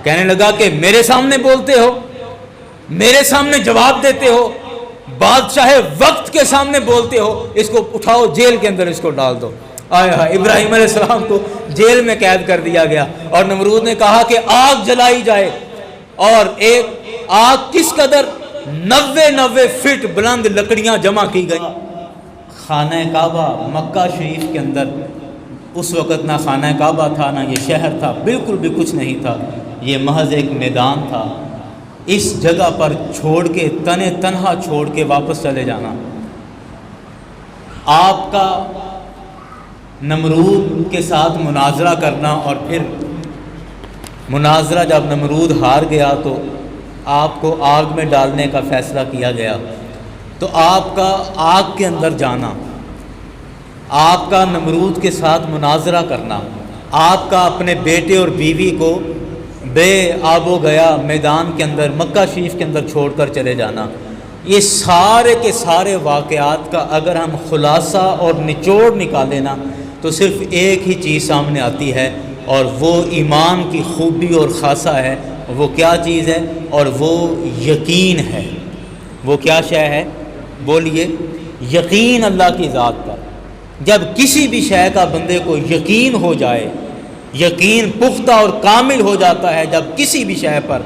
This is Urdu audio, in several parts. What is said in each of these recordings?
کہنے لگا کہ میرے سامنے بولتے ہو، میرے سامنے جواب دیتے ہو، بادشاہ وقت کے سامنے بولتے ہو، اس کو اٹھاؤ جیل کے اندر اس کو ڈال دو۔ آیا ابراہیم علیہ السلام کو جیل میں قید کر دیا گیا، اور نمرود نے کہا کہ آگ جلائی جائے، اور ایک آگ کس قدر 90 فٹ بلند لکڑیاں جمع کی گئی۔ خانہ کعبہ مکہ شریف کے اندر اس وقت نہ خانہ کعبہ تھا، نہ یہ شہر تھا، بالکل بھی کچھ نہیں تھا، یہ محض ایک میدان تھا۔ اس جگہ پر چھوڑ کے تنہا چھوڑ کے واپس چلے جانا، آپ کا نمرود کے ساتھ مناظرہ کرنا، اور پھر مناظرہ جب نمرود ہار گیا تو آپ کو آگ میں ڈالنے کا فیصلہ کیا گیا، تو آپ کا آگ کے اندر جانا، آپ کا نمرود کے ساتھ مناظرہ کرنا، آپ کا اپنے بیٹے اور بیوی کو بے آب و گیا میدان کے اندر مکہ شریف کے اندر چھوڑ کر چلے جانا، یہ سارے کے سارے واقعات کا اگر ہم خلاصہ اور نچوڑ نکالیں نا تو صرف ایک ہی چیز سامنے آتی ہے، اور وہ ایمان کی خوبی اور خاصہ ہے۔ وہ کیا چیز ہے؟ اور وہ یقین ہے۔ وہ کیا شے ہے؟ بولیے۔ یقین اللہ کی ذات پر۔ جب کسی بھی شے کا بندے کو یقین ہو جائے، یقین پختہ اور کامل ہو جاتا ہے جب کسی بھی شے پر،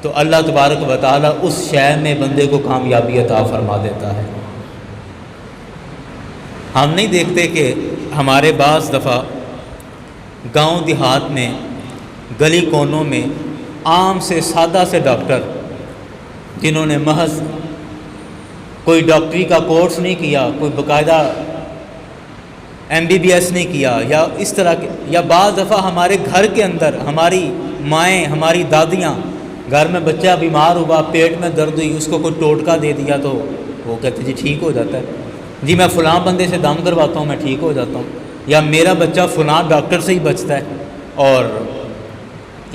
تو اللہ تبارک و تعالیٰ اس شے میں بندے کو کامیابی عطا فرما دیتا ہے۔ ہم نہیں دیکھتے کہ ہمارے بعض دفعہ گاؤں دیہات میں، گلی کونوں میں عام سے سادہ سے ڈاکٹر جنہوں نے محض کوئی ڈاکٹری کا کورس نہیں کیا، کوئی باقاعدہ MBBS نہیں کیا، یا اس طرح کے، یا بعض دفعہ ہمارے گھر کے اندر ہماری مائیں، ہماری دادیاں، گھر میں بچہ بیمار ہوا، پیٹ میں درد ہوئی، اس کو کوئی ٹوٹکا دے دیا تو وہ کہتے جی ٹھیک ہو جاتا ہے، جی میں فلاں بندے سے دم کرواتا ہوں، میں ٹھیک ہو جاتا ہوں، یا میرا بچہ فلاں ڈاکٹر سے ہی بچتا ہے۔ اور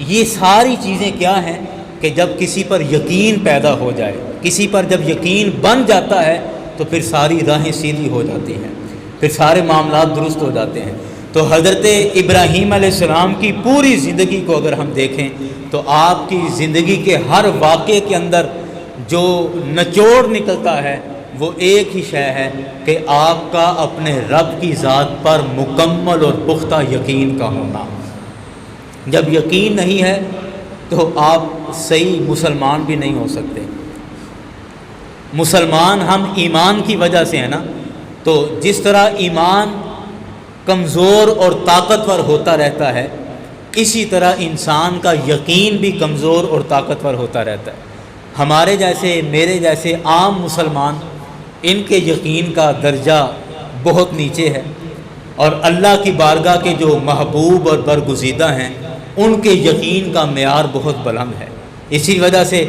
یہ ساری چیزیں کیا ہیں کہ جب کسی پر یقین پیدا ہو جائے، کسی پر جب یقین بن جاتا ہے تو پھر ساری راہیں سیدھی ہو جاتی ہیں، پھر سارے معاملات درست ہو جاتے ہیں۔ تو حضرت ابراہیم علیہ السلام کی پوری زندگی کو اگر ہم دیکھیں تو آپ کی زندگی کے ہر واقعے کے اندر جو نچوڑ نکلتا ہے وہ ایک ہی شے ہے کہ آپ کا اپنے رب کی ذات پر مکمل اور پختہ یقین کا ہونا۔ جب یقین نہیں ہے تو آپ صحیح مسلمان بھی نہیں ہو سکتے۔ مسلمان ہم ایمان کی وجہ سے ہیں نا، تو جس طرح ایمان کمزور اور طاقتور ہوتا رہتا ہے، اسی طرح انسان کا یقین بھی کمزور اور طاقتور ہوتا رہتا ہے۔ ہمارے جیسے، میرے جیسے عام مسلمان، ان کے یقین کا درجہ بہت نیچے ہے، اور اللہ کی بارگاہ کے جو محبوب اور برگزیدہ ہیں ان کے یقین کا معیار بہت بلند ہے۔ اسی وجہ سے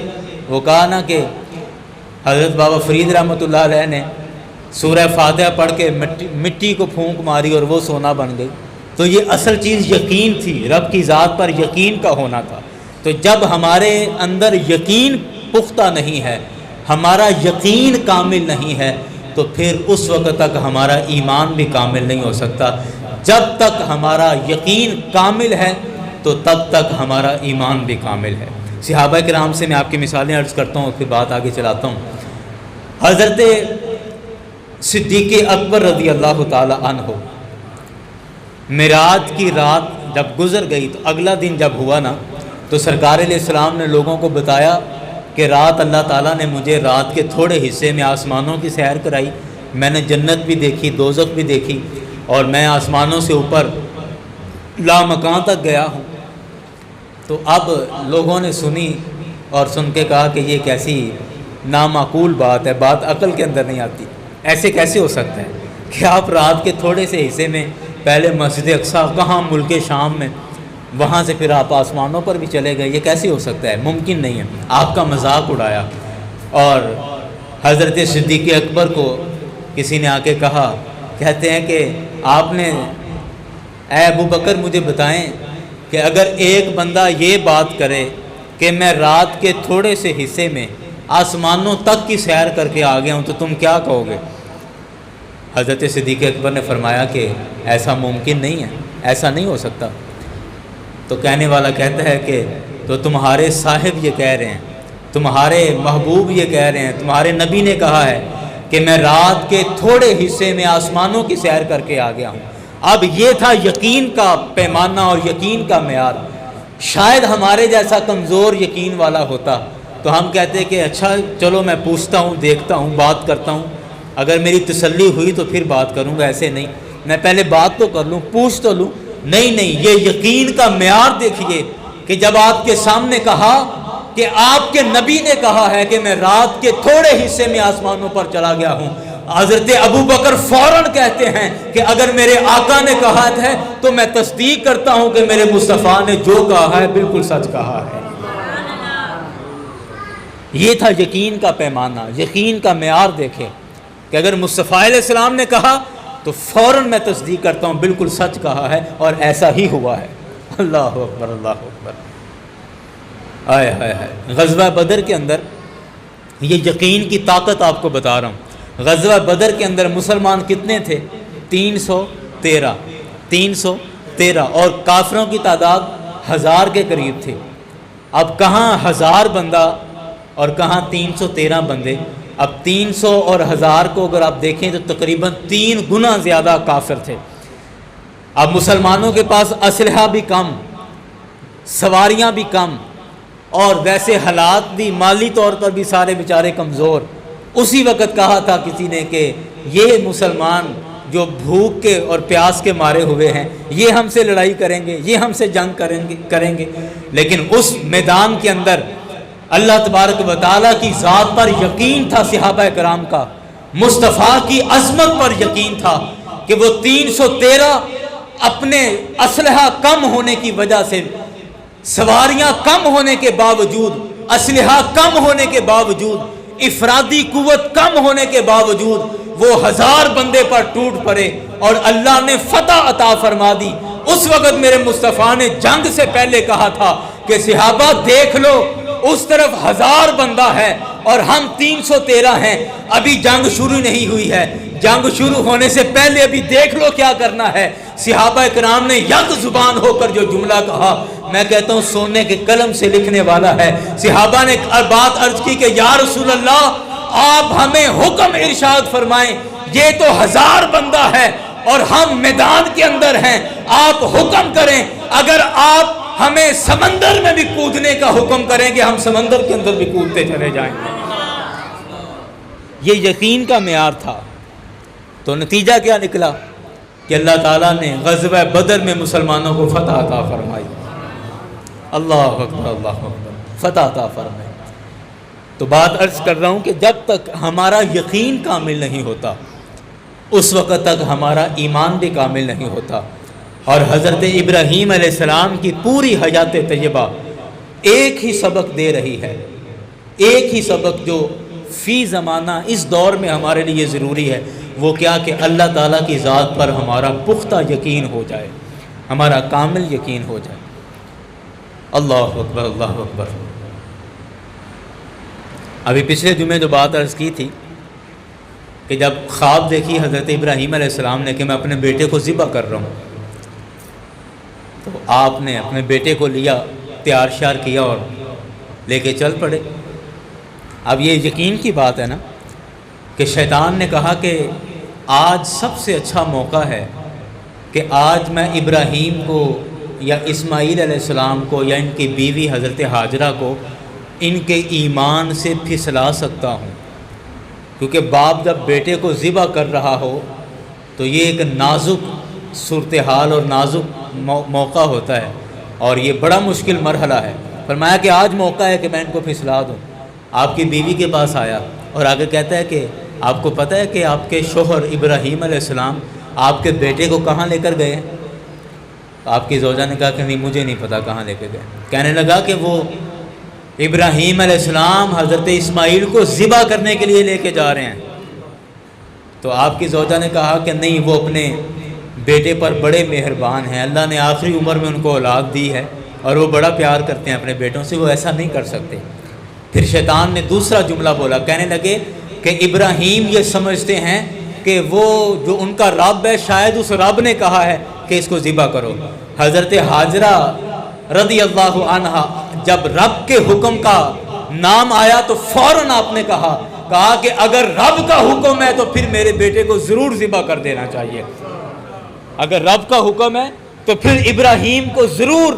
وہ کہا نا کہ حضرت بابا فرید رحمۃ اللہ علیہ نے سورہ فاتحہ پڑھ کے مٹی کو پھونک ماری اور وہ سونا بن گئی۔ تو یہ اصل چیز یقین تھی، رب کی ذات پر یقین کا ہونا تھا۔ تو جب ہمارے اندر یقین پختہ نہیں ہے، ہمارا یقین کامل نہیں ہے، تو پھر اس وقت تک ہمارا ایمان بھی کامل نہیں ہو سکتا۔ جب تک ہمارا یقین کامل ہے تو تب تک ہمارا ایمان بھی کامل ہے۔ صحابہ کرام سے میں آپ کی مثالیں عرض کرتا ہوں، پھر بات آگے چلاتا ہوں۔ حضرت صدیق اکبر رضی اللہ تعالی عنہ، معراج کی رات جب گزر گئی تو اگلا دن جب ہوا نا، تو سرکار علیہ السلام نے لوگوں کو بتایا کہ رات اللہ تعالیٰ نے مجھے رات کے تھوڑے حصے میں آسمانوں کی سیر کرائی، میں نے جنت بھی دیکھی، دوزخ بھی دیکھی، اور میں آسمانوں سے اوپر لامکان تک گیا ہوں۔ تو اب لوگوں نے سنی اور سن کے کہا کہ یہ کیسی نامعقول بات ہے، بات عقل کے اندر نہیں آتی، ایسے کیسے ہو سکتا ہے کہ آپ رات کے تھوڑے سے حصے میں پہلے مسجد اقصیٰ، کہاں ملک شام میں، وہاں سے پھر آپ آسمانوں پر بھی چلے گئے، یہ کیسے ہو سکتا ہے؟ ممکن نہیں ہے۔ آپ کا مذاق اڑایا، اور حضرت صدیق اکبر کو کسی نے آ کے کہا، کہتے ہیں کہ آپ نے، اے ابو بکر مجھے بتائیں کہ اگر ایک بندہ یہ بات کرے کہ میں رات کے تھوڑے سے حصے میں آسمانوں تک کی سیر کر کے آ گیا ہوں تو تم کیا کہو گے؟ حضرت صدیق اکبر نے فرمایا کہ ایسا ممکن نہیں ہے، ایسا نہیں ہو سکتا۔ تو کہنے والا کہتا ہے کہ تو تمہارے صاحب یہ کہہ رہے ہیں، تمہارے محبوب یہ کہہ رہے ہیں، تمہارے نبی نے کہا ہے کہ میں رات کے تھوڑے حصے میں آسمانوں کی سیر کر کے آ گیا ہوں۔ اب یہ تھا یقین کا پیمانہ اور یقین کا معیار۔ شاید ہمارے جیسا کمزور یقین والا ہوتا تو ہم کہتے کہ اچھا چلو میں پوچھتا ہوں، دیکھتا ہوں، بات کرتا ہوں، اگر میری تسلی ہوئی تو پھر بات کروں گا، ایسے نہیں، میں پہلے بات تو کر لوں، پوچھ تو لوں۔ نہیں، یہ یقین کا معیار دیکھیے کہ جب آپ کے سامنے کہا کہ آپ کے نبی نے کہا ہے کہ میں رات کے تھوڑے حصے میں آسمانوں پر چلا گیا ہوں، حضرت ابو بکر فوراً کہتے ہیں کہ اگر میرے آقا نے کہا ہے تو میں تصدیق کرتا ہوں کہ میرے مصطفیٰ نے جو کہا ہے بالکل سچ کہا ہے۔ یہ تھا یقین کا پیمانہ، یقین کا معیار دیکھے کہ اگر مصطفیٰ علیہ السلام نے کہا تو فوراً میں تصدیق کرتا ہوں بالکل سچ کہا ہے، اور ایسا ہی ہوا ہے۔ اللہ اکبر، اللہ اکبر، آئے ہائے ہائے۔ غزوہ بدر کے اندر یہ یقین کی طاقت آپ کو بتا رہا ہوں۔ غزوہ بدر کے اندر مسلمان کتنے تھے؟ 313 اور کافروں کی تعداد 1000 کے قریب تھی۔ اب کہاں 1000 بندہ اور کہاں 313 بندے؟ اب 300 اور 1000 کو اگر آپ دیکھیں تو تقریباً 3 گنا زیادہ کافر تھے۔ اب مسلمانوں کے پاس اسلحہ بھی کم، سواریاں بھی کم، اور ویسے حالات بھی مالی طور پر بھی سارے بیچارے کمزور۔ اسی وقت کہا تھا کسی نے کہ یہ مسلمان جو بھوک کے اور پیاس کے مارے ہوئے ہیں یہ ہم سے لڑائی کریں گے، یہ ہم سے جنگ کریں گے۔ لیکن اس میدان کے اندر اللہ تبارک و تعالیٰ کی ذات پر یقین تھا صحابہ کرام کا، مصطفیٰ کی عظمت پر یقین تھا کہ وہ 313 اپنے اسلحہ کم ہونے کی وجہ سے، سواریاں کم ہونے کے باوجود، اسلحہ کم ہونے کے باوجود، افرادی قوت کم ہونے کے باوجود وہ 1000 بندے پر ٹوٹ پڑے اور اللہ نے فتح عطا فرما دی۔ اس وقت میرے مصطفیٰ نے جنگ سے پہلے کہا تھا کہ صحابہ دیکھ لو، اس طرف 1000 بندہ ہے اور ہم 313 ہیں، ابھی جنگ شروع نہیں ہوئی ہے، جنگ شروع ہونے سے پہلے ابھی دیکھ لو کیا کرنا ہے۔ صحابہ کرام نے یک زبان ہو کر جو جملہ کہا، میں کہتا ہوں سونے کے قلم سے لکھنے والا ہے۔ صحابہ نے بات عرض کی کہ یا رسول اللہ آپ ہمیں حکم ارشاد فرمائیں، یہ تو 1000 بندہ ہے اور ہم میدان کے اندر ہیں، آپ حکم کریں، اگر آپ ہمیں سمندر میں بھی کودنے کا حکم کریں گے ہم سمندر کے اندر بھی کودتے چلے جائیں گے۔ یہ یقین کا معیار تھا۔ تو نتیجہ کیا نکلا کہ اللہ تعالیٰ نے غزوہ بدر میں مسلمانوں کو فتح عطا فرمائی۔ اللہ اکبر، اللہ اکبر، فتح عطا فرمائی۔ تو بات عرض کر رہا ہوں کہ جب تک ہمارا یقین کامل نہیں ہوتا اس وقت تک ہمارا ایمان بھی کامل نہیں ہوتا۔ اور حضرت ابراہیم علیہ السلام کی پوری حیات طیبہ ایک ہی سبق دے رہی ہے، ایک ہی سبق جو فی زمانہ اس دور میں ہمارے لیے ضروری ہے، وہ کیا کہ اللہ تعالیٰ کی ذات پر ہمارا پختہ یقین ہو جائے، ہمارا کامل یقین ہو جائے۔ اللہ اکبر، اللہ اکبر۔ ابھی پچھلے جمعے جو بات عرض کی تھی کہ جب خواب دیکھی حضرت ابراہیم علیہ السلام نے کہ میں اپنے بیٹے کو ذبح کر رہا ہوں، تو آپ نے اپنے بیٹے کو لیا، تیار شیار کیا اور لے کے چل پڑے۔ اب یہ یقین کی بات ہے نا کہ شیطان نے کہا کہ آج سب سے اچھا موقع ہے کہ آج میں ابراہیم کو یا اسماعیل علیہ السلام کو یا ان کی بیوی حضرت ہاجرہ کو ان کے ایمان سے پھسلا سکتا ہوں، کیونکہ باپ جب بیٹے کو ذبح کر رہا ہو تو یہ ایک نازک صورتحال اور نازک موقع ہوتا ہے اور یہ بڑا مشکل مرحلہ ہے۔ فرمایا کہ آج موقع ہے کہ میں ان کو پھسلا دوں۔ آپ کی بیوی کے پاس آیا اور آگے کہتا ہے کہ آپ کو پتہ ہے کہ آپ کے شوہر ابراہیم علیہ السلام آپ کے بیٹے کو کہاں لے کر گئے؟ آپ کی زوجہ نے کہا کہ نہیں مجھے نہیں پتہ کہاں لے کے گئے۔ کہنے لگا کہ وہ ابراہیم علیہ السلام حضرت اسماعیل کو ذبح کرنے کے لیے لے کے جا رہے ہیں۔ تو آپ کی زوجہ نے کہا کہ نہیں، وہ اپنے بیٹے پر بڑے مہربان ہیں، اللہ نے آخری عمر میں ان کو اولاد دی ہے اور وہ بڑا پیار کرتے ہیں اپنے بیٹوں سے، وہ ایسا نہیں کر سکتے۔ پھر شیطان نے دوسرا جملہ بولا، کہنے لگے کہ ابراہیم یہ سمجھتے ہیں کہ وہ جو ان کا رب ہے شاید اس رب نے کہا ہے کہ اس کو ذبح کرو۔ حضرت ہاجرہ رضی اللہ عنہا جب رب کے حکم کا نام آیا تو فوراً آپ نے کہا کہ اگر رب کا حکم ہے تو پھر میرے بیٹے کو ضرور ذبح کر دینا چاہیے. اگر رب کا حکم ہے تو پھر ابراہیم کو ضرور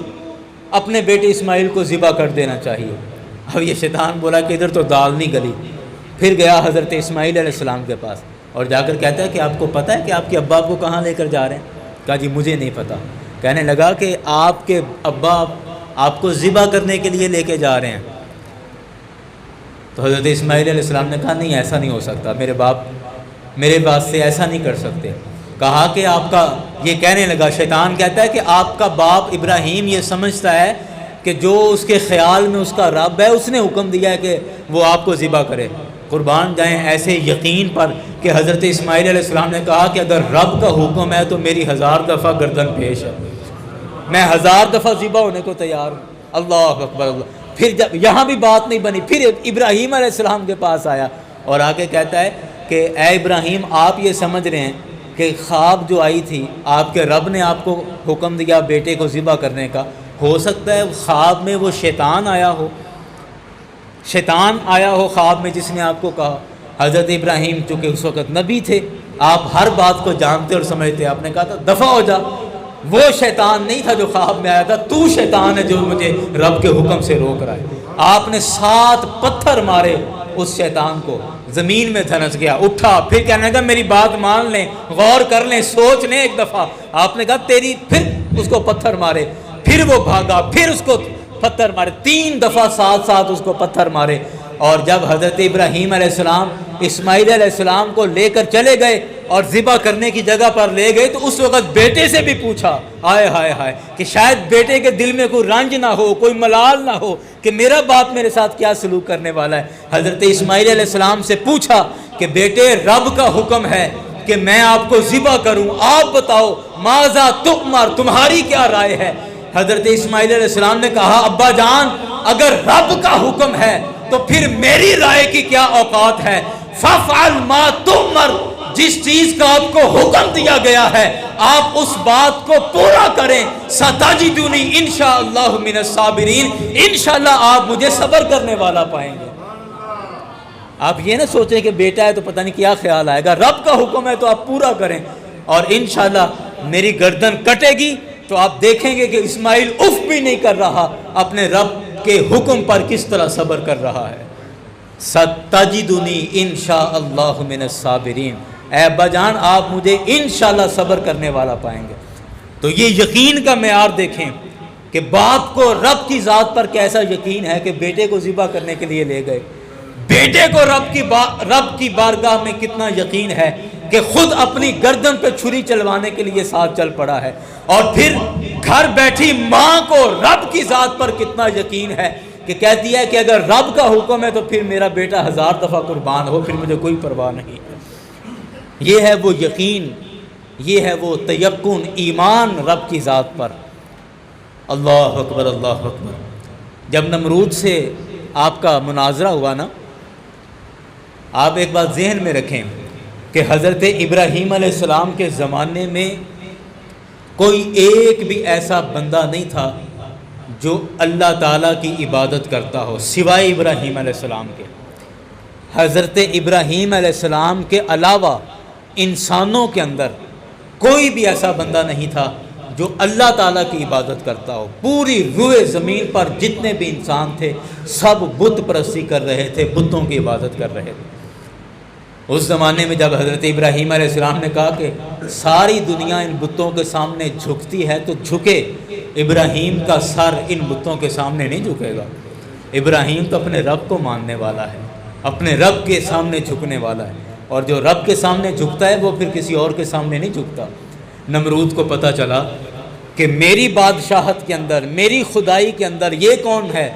اپنے بیٹے اسماعیل کو ذبح کر دینا چاہیے. اب یہ شیطان بولا کہ ادھر تو دال نہیں گلی. پھر گیا حضرت اسماعیل علیہ السلام کے پاس اور جا کر کہتا ہے کہ آپ کو پتہ ہے کہ آپ کے ابا آپ کو کہاں لے کر جا رہے ہیں؟ کہا جی مجھے نہیں پتہ. کہنے لگا کہ آپ کے ابا آپ کو ذبح کرنے کے لیے لے کے جا رہے ہیں. تو حضرت اسماعیل علیہ السلام نے کہا نہیں ایسا نہیں ہو سکتا، میرے باپ میرے بات سے ایسا نہیں کر سکتے. کہا کہ آپ کا یہ کہنے لگا، شیطان کہتا ہے کہ آپ کا باپ ابراہیم یہ سمجھتا ہے کہ جو اس کے خیال میں اس کا رب ہے اس نے حکم دیا ہے کہ وہ آپ کو ذبح کرے. قربان جائیں ایسے یقین پر کہ حضرت اسماعیل علیہ السلام نے کہا کہ اگر رب کا حکم ہے تو میری 1000 دفعہ گردن پیش ہے، میں 1000 دفعہ ذبح ہونے کو تیار ہوں. اللہ اکبر اللہ. پھر جب یہاں بھی بات نہیں بنی، پھر ابراہیم علیہ السلام کے پاس آیا اور آ کے کہتا ہے کہ اے ابراہیم آپ یہ سمجھ رہے ہیں کہ خواب جو آئی تھی آپ کے رب نے آپ کو حکم دیا بیٹے کو ذبح کرنے کا، ہو سکتا ہے خواب میں وہ شیطان آیا ہو، شیطان آیا ہو خواب میں جس نے آپ کو کہا. حضرت ابراہیم چونکہ اس وقت نبی تھے، آپ ہر بات کو جانتے اور سمجھتے، آپ نے کہا تھا دفع ہو جا، وہ شیطان نہیں تھا جو خواب میں آیا تھا، تو شیطان ہے جو مجھے رب کے حکم سے روک رہا ہے. آپ نے 7 پتھر مارے اس شیطان کو، زمین میں دھنس گیا، اٹھا، پھر کہنے لگا میری بات مان لیں، غور کر لیں، سوچ لیں ایک دفعہ. آپ نے کہا تیری، پھر اس کو پتھر مارے، پھر وہ بھاگا، پھر اس کو پتھر مارے، 3 دفعہ ساتھ اس کو پتھر مارے. اور جب حضرت ابراہیم علیہ السلام اسماعیل علیہ السلام کو لے کر چلے گئے اور ذبح کرنے کی جگہ پر لے گئے تو اس وقت بیٹے سے بھی پوچھا، ہائے ہائے ہائے، کہ شاید بیٹے کے دل میں کوئی رنج نہ ہو، کوئی ملال نہ ہو کہ میرا باپ میرے ساتھ کیا سلوک کرنے والا ہے. حضرت اسماعیل علیہ السلام سے پوچھا کہ بیٹے رب کا حکم ہے کہ میں آپ کو ذبح کروں، آپ بتاؤ ماذا تؤمر، تمہاری کیا رائے ہے؟ حضرت اسماعیل علیہ السلام نے کہا ابا جان اگر رب کا حکم ہے تو پھر میری رائے کی کیا اوقات ہے؟ فَفْعَلْ مَا تُؤْمَرْ، جس چیز کا آپ کو حکم دیا گیا ہے آپ اس بات کو پورا کریں. سَتَجِدُنِي انشاءاللہ من الصابرین، انشاءاللہ آپ مجھے صبر کرنے والا پائیں گے. آپ یہ نہ سوچیں کہ بیٹا ہے تو پتہ نہیں کیا خیال آئے گا، رب کا حکم ہے تو آپ پورا کریں اور انشاءاللہ میری گردن کٹے گی تو آپ دیکھیں گے کہ اسماعیل اف بھی نہیں کر رہا، اپنے رب کے حکم پر کس طرح صبر کر رہا ہے. ستجدنی انشاءاللہ من الصابرین، اے ابا جان آپ مجھے انشاءاللہ صبر کرنے والا پائیں گے. تو یہ یقین کا معیار دیکھیں کہ باپ کو رب کی ذات پر کیسا یقین ہے کہ بیٹے کو ذبح کرنے کے لیے لے گئے. بیٹے کو رب کی بارگاہ میں کتنا یقین ہے کہ خود اپنی گردن پہ چھری چلوانے کے لیے ساتھ چل پڑا ہے. اور پھر گھر بیٹھی ماں کو رب کی ذات پر کتنا یقین ہے کہ کہتی ہے کہ اگر رب کا حکم ہے تو پھر میرا بیٹا 1000 دفعہ قربان ہو، پھر مجھے کوئی پرواہ نہیں. یہ ہے وہ یقین، یہ ہے وہ تیقن، ایمان رب کی ذات پر. اللہ اکبر اللہ اکبر. جب نمرود سے آپ کا مناظرہ ہوا نا، آپ ایک بات ذہن میں رکھیں کہ حضرت ابراہیم علیہ السلام کے زمانے میں کوئی ایک بھی ایسا بندہ نہیں تھا جو اللہ تعالیٰ کی عبادت کرتا ہو سوائے ابراہیم علیہ السلام کے. حضرت ابراہیم علیہ السلام کے علاوہ انسانوں کے اندر کوئی بھی ایسا بندہ نہیں تھا جو اللہ تعالیٰ کی عبادت کرتا ہو. پوری روئے زمین پر جتنے بھی انسان تھے سب بت پرستی کر رہے تھے، بتوں کی عبادت کر رہے تھے. اس زمانے میں جب حضرت ابراہیم علیہ السلام نے کہا کہ ساری دنیا ان بتوں کے سامنے جھکتی ہے تو جھکے، ابراہیم کا سر ان بتوں کے سامنے نہیں جھکے گا. ابراہیم تو اپنے رب کو ماننے والا ہے، اپنے رب کے سامنے جھکنے والا ہے، اور جو رب کے سامنے جھکتا ہے وہ پھر کسی اور کے سامنے نہیں جھکتا. نمرود کو پتہ چلا کہ میری بادشاہت کے اندر، میری خدائی کے اندر یہ کون ہے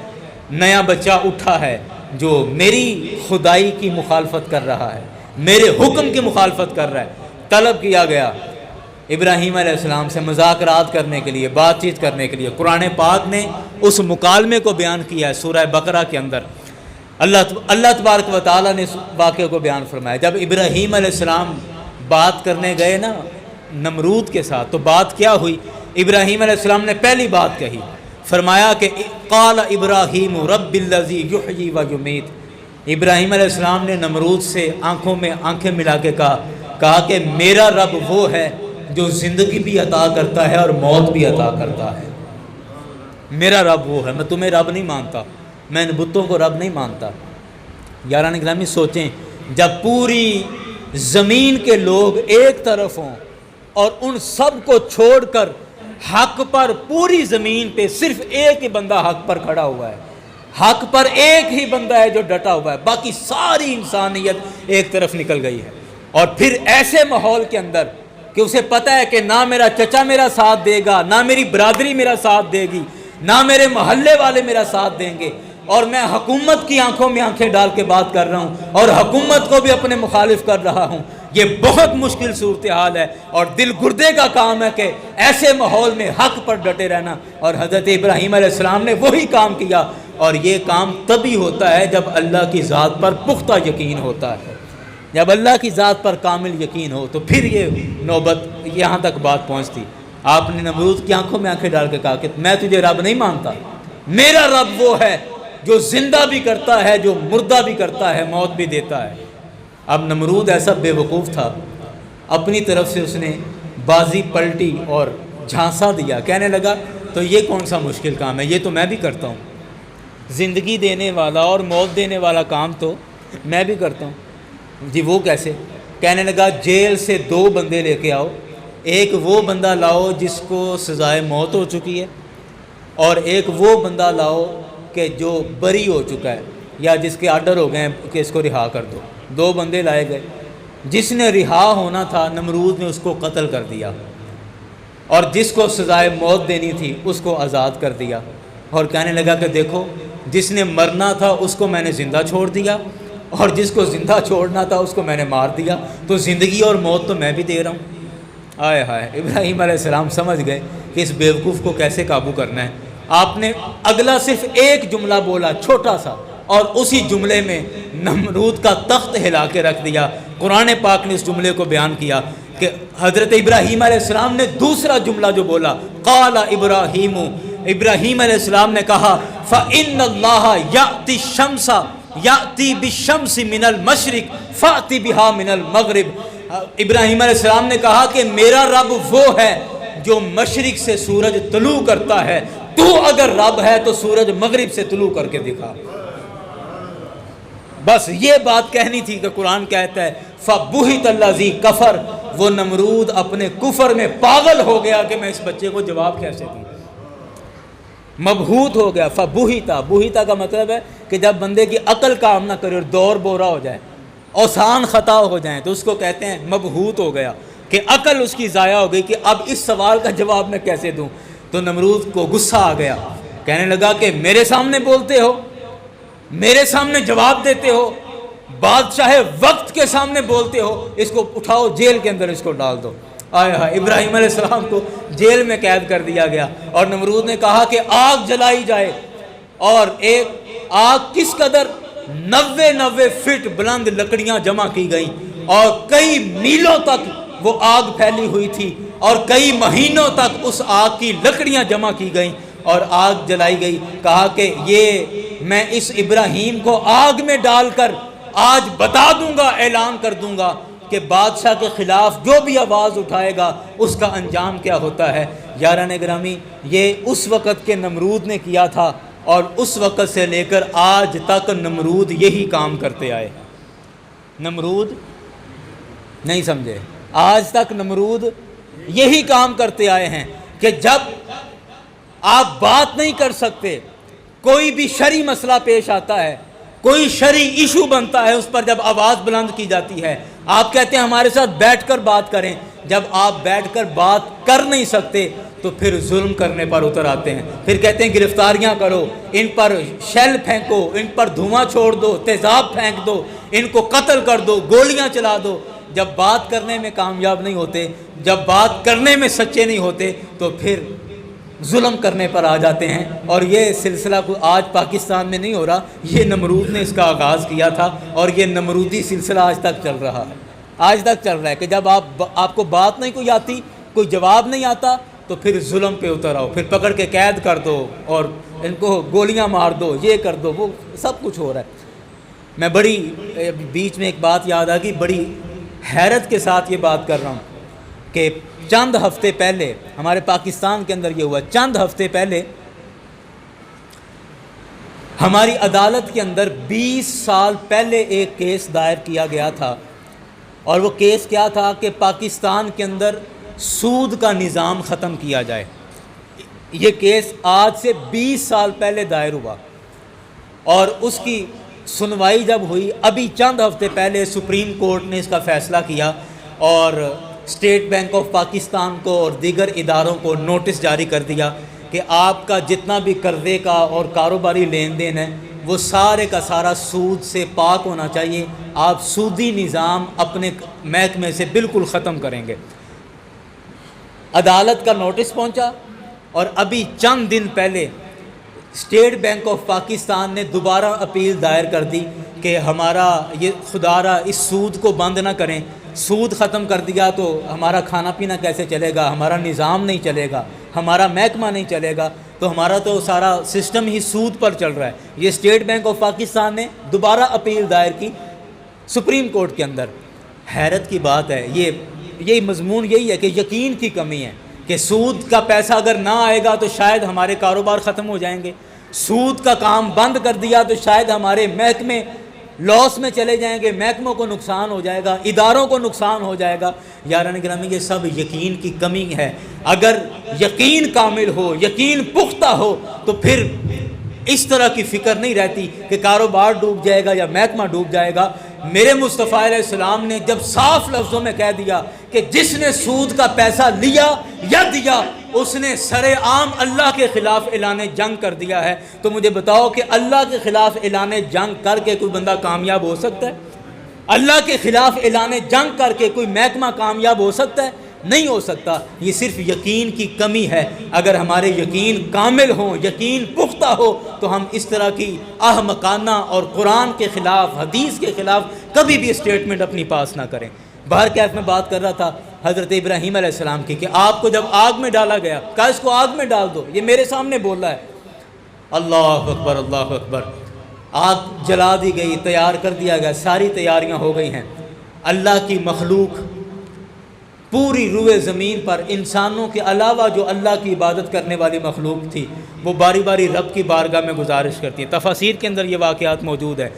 نیا بچہ اٹھا ہے جو میری خدائی کی مخالفت کر رہا ہے، میرے حکم کی مخالفت کر رہا ہے. طلب کیا گیا ابراہیم علیہ السلام سے مذاکرات کرنے کے لیے، بات چیت کرنے کے لیے. قرآن پاک نے اس مکالمے کو بیان کیا ہے سورہ بقرہ کے اندر. اللہ تبارک و تعالیٰ نے اس واقعے کو بیان فرمایا. جب ابراہیم علیہ السلام بات کرنے گئے نا نمرود کے ساتھ تو بات کیا ہوئی؟ ابراہیم علیہ السلام نے پہلی بات کہی فرمایا کہ قال ابراہیم رب الذی یحیی و یمیت، ابراہیم علیہ السلام نے نمرود سے آنکھوں میں آنکھیں ملا کے کہا کہ میرا رب وہ ہے جو زندگی بھی عطا کرتا ہے اور موت بھی عطا کرتا ہے، میرا رب وہ ہے، میں تمہیں رب نہیں مانتا، میں ان بتوں کو رب نہیں مانتا۔ یاران گرامی سوچیں، جب پوری زمین کے لوگ ایک طرف ہوں اور ان سب کو چھوڑ کر حق پر پوری زمین پہ صرف ایک ہی بندہ حق پر کھڑا ہوا ہے، حق پر ایک ہی بندہ ہے جو ڈٹا ہوا ہے، باقی ساری انسانیت ایک طرف نکل گئی ہے، اور پھر ایسے ماحول کے اندر کہ اسے پتہ ہے کہ نہ میرا چچا میرا ساتھ دے گا، نہ میری برادری میرا ساتھ دے گی، نہ میرے محلے والے میرا ساتھ دیں گے، اور میں حکومت کی آنکھوں میں آنکھیں ڈال کے بات کر رہا ہوں اور حکومت کو بھی اپنے مخالف کر رہا ہوں، یہ بہت مشکل صورتحال ہے اور دل گردے کا کام ہے کہ ایسے ماحول میں حق پر ڈٹے رہنا، اور حضرت ابراہیم علیہ السلام نے وہی کام کیا، اور یہ کام تبھی ہوتا ہے جب اللہ کی ذات پر پختہ یقین ہوتا ہے، جب اللہ کی ذات پر کامل یقین ہو تو پھر یہ نوبت یہاں تک بات پہنچتی۔ آپ نے نمرود کی آنکھوں میں آنکھیں ڈال کے کہا کہ میں تجھے رب نہیں مانتا، میرا رب وہ ہے جو زندہ بھی کرتا ہے، جو مردہ بھی کرتا ہے، موت بھی دیتا ہے۔ اب نمرود ایسا بے وقوف تھا، اپنی طرف سے اس نے بازی پلٹی اور جھانسا دیا، کہنے لگا تو یہ کون سا مشکل کام ہے، یہ تو میں بھی کرتا ہوں، زندگی دینے والا اور موت دینے والا کام تو میں بھی کرتا ہوں۔ جی وہ کیسے؟ کہنے لگا جیل سے 2 بندے لے کے آؤ، ایک وہ بندہ لاؤ جس کو سزائے موت ہو چکی ہے، اور ایک وہ بندہ لاؤ کہ جو بری ہو چکا ہے یا جس کے آرڈر ہو گئے ہیں کہ اس کو رہا کر دو۔ 2 بندے لائے گئے، جس نے رہا ہونا تھا نمرود نے اس کو قتل کر دیا، اور جس کو سزائے موت دینی تھی اس کو آزاد کر دیا، اور کہنے لگا کہ دیکھو جس نے مرنا تھا اس کو میں نے زندہ چھوڑ دیا، اور جس کو زندہ چھوڑنا تھا اس کو میں نے مار دیا، تو زندگی اور موت تو میں بھی دے رہا ہوں۔ آئے ہائے، ابراہیم علیہ السلام سمجھ گئے کہ اس بیوقوف کو کیسے قابو کرنا ہے۔ آپ نے اگلا صرف ایک جملہ بولا چھوٹا سا، اور اسی جملے میں نمرود کا تخت ہلا کے رکھ دیا۔ قرآن پاک نے اس جملے کو بیان کیا کہ حضرت ابراہیم علیہ السلام نے دوسرا جملہ جو بولا، قال ابراہیم، ابراہیم علیہ السلام نے کہا فَإِنَّ اللَّهَ يَأْتِي الشَّمْسَ یاتی بالشمس من المشرق فاتی بہا من المغرب۔ ابراہیم علیہ السلام نے کہا کہ میرا رب وہ ہے جو مشرق سے سورج طلوع کرتا ہے، تو اگر رب ہے تو سورج مغرب سے طلوع کر کے دکھا۔ بس یہ بات کہنی تھی کہ قرآن کہتا ہے فَبُہِتَ الَّذِي کفر، وہ نمرود اپنے کفر میں پاگل ہو گیا کہ میں اس بچے کو جواب کیسے دوں، مبہوت ہو گیا۔ فبوہیتا، بوہیتا کا مطلب ہے کہ جب بندے کی عقل کام نہ کرے اور دور بورا ہو جائے، اوسان خطا ہو جائیں، تو اس کو کہتے ہیں مبہوت ہو گیا، کہ عقل اس کی ضائع ہو گئی کہ اب اس سوال کا جواب میں کیسے دوں۔ تو نمرود کو غصہ آ گیا، کہنے لگا کہ میرے سامنے بولتے ہو، میرے سامنے جواب دیتے ہو، بادشاہ وقت کے سامنے بولتے ہو، اس کو اٹھاؤ جیل کے اندر اس کو ڈال دو۔ آئے ہائے، ابراہیم علیہ السلام کو جیل میں قید کر دیا گیا، اور نمرود نے کہا کہ آگ جلائی جائے، اور ایک آگ کس قدر 90 فٹ بلند لکڑیاں جمع کی گئیں، اور کئی میلوں تک وہ آگ پھیلی ہوئی تھی، اور کئی مہینوں تک اس آگ کی لکڑیاں جمع کی گئیں اور آگ جلائی گئی۔ کہا کہ یہ میں اس ابراہیم کو آگ میں ڈال کر آج بتا دوں گا، اعلان کر دوں گا کہ بادشاہ کے خلاف جو بھی آواز اٹھائے گا اس کا انجام کیا ہوتا ہے۔ یاران گرامی، یہ اس وقت کے نمرود نے کیا تھا، اور اس وقت سے لے کر آج تک نمرود یہی کام کرتے آئے۔ نمرود نہیں سمجھے، آج تک نمرود یہی کام کرتے آئے ہیں کہ جب آپ بات نہیں کر سکتے، کوئی بھی شرعی مسئلہ پیش آتا ہے، کوئی شرعی ایشو بنتا ہے، اس پر جب آواز بلند کی جاتی ہے، آپ کہتے ہیں ہمارے ساتھ بیٹھ کر بات کریں۔ جب آپ بیٹھ کر بات کر نہیں سکتے تو پھر ظلم کرنے پر اتر آتے ہیں، پھر کہتے ہیں گرفتاریاں کرو، ان پر شیل پھینکو، ان پر دھواں چھوڑ دو، تیزاب پھینک دو، ان کو قتل کر دو، گولیاں چلا دو۔ جب بات کرنے میں کامیاب نہیں ہوتے، جب بات کرنے میں سچے نہیں ہوتے، تو پھر ظلم کرنے پر آ جاتے ہیں۔ اور یہ سلسلہ آج پاکستان میں نہیں ہو رہا، یہ نمرود نے اس کا آغاز کیا تھا، اور یہ نمرودی سلسلہ آج تک چل رہا ہے، آج تک چل رہا ہے کہ جب آپ کو بات نہیں کوئی آتی، کوئی جواب نہیں آتا، تو پھر ظلم پہ اتر آؤ، پھر پکڑ کے قید کر دو اور ان کو گولیاں مار دو، یہ کر دو، وہ سب کچھ ہو رہا ہے۔ میں بڑی بیچ میں ایک بات یاد آ گئی، بڑی حیرت کے ساتھ یہ بات کر رہا ہوں کہ چند ہفتے پہلے ہمارے پاکستان کے اندر یہ ہوا، چند ہفتے پہلے ہماری عدالت کے اندر 20 سال پہلے ایک کیس دائر کیا گیا تھا، اور وہ کیس کیا تھا کہ پاکستان کے اندر سود کا نظام ختم کیا جائے۔ یہ کیس آج سے 20 سال پہلے دائر ہوا، اور اس کی سنوائی جب ہوئی ابھی چند ہفتے پہلے سپریم کورٹ نے اس کا فیصلہ کیا، اور اسٹیٹ بینک آف پاکستان کو اور دیگر اداروں کو نوٹس جاری کر دیا کہ آپ کا جتنا بھی قرضے کا اور کاروباری لین دین ہے وہ سارے کا سارا سود سے پاک ہونا چاہیے، آپ سودی نظام اپنے محکمے سے بالکل ختم کریں گے۔ عدالت کا نوٹس پہنچا، اور ابھی چند دن پہلے اسٹیٹ بینک آف پاکستان نے دوبارہ اپیل دائر کر دی کہ ہمارا یہ خدا را اس سود کو بند نہ کریں، سود ختم کر دیا تو ہمارا کھانا پینا کیسے چلے گا، ہمارا نظام نہیں چلے گا، ہمارا محکمہ نہیں چلے گا، تو ہمارا تو سارا سسٹم ہی سود پر چل رہا ہے۔ یہ اسٹیٹ بینک آف پاکستان نے دوبارہ اپیل دائر کی سپریم کورٹ کے اندر۔ حیرت کی بات ہے، یہ مضمون یہی ہے کہ یقین کی کمی ہے کہ سود کا پیسہ اگر نہ آئے گا تو شاید ہمارے کاروبار ختم ہو جائیں گے، سود کا کام بند کر دیا تو شاید ہمارے محکمے لاس میں چلے جائیں گے، محکموں کو نقصان ہو جائے گا، اداروں کو نقصان ہو جائے گا۔ یاران گرامی، یہ سب یقین کی کمی ہے۔ اگر یقین کامل ہو، یقین پختہ ہو، تو پھر اس طرح کی فکر نہیں رہتی کہ کاروبار ڈوب جائے گا یا محکمہ ڈوب جائے گا۔ میرے مصطفیٰ علیہ السلام نے جب صاف لفظوں میں کہہ دیا کہ جس نے سود کا پیسہ لیا یا دیا اس نے سر عام اللہ کے خلاف اعلان جنگ کر دیا ہے، تو مجھے بتاؤ کہ اللہ کے خلاف اعلان جنگ کر کے کوئی بندہ کامیاب ہو سکتا ہے؟ اللہ کے خلاف اعلان جنگ کر کے کوئی محکمہ کامیاب ہو سکتا ہے؟ نہیں ہو سکتا۔ یہ صرف یقین کی کمی ہے۔ اگر ہمارے یقین کامل ہوں، یقین پختہ ہو، تو ہم اس طرح کی احمقانہ اور قرآن کے خلاف، حدیث کے خلاف کبھی بھی اسٹیٹمنٹ اپنی پاس نہ کریں۔ باہر کیف میں بات کر رہا تھا حضرت ابراہیم علیہ السلام کی کہ آپ کو جب آگ میں ڈالا گیا، کہا اس کو آگ میں ڈال دو، یہ میرے سامنے بول رہا ہے۔ اللہ اکبر، اللہ اکبر۔ آگ جلا دی گئی، تیار کر دیا گیا، ساری تیاریاں ہو گئی ہیں۔ اللہ کی مخلوق پوری روئے زمین پر انسانوں کے علاوہ جو اللہ کی عبادت کرنے والی مخلوق تھی، وہ باری باری رب کی بارگاہ میں گزارش کرتی ہے۔ تفاسیر کے اندر یہ واقعات موجود ہے۔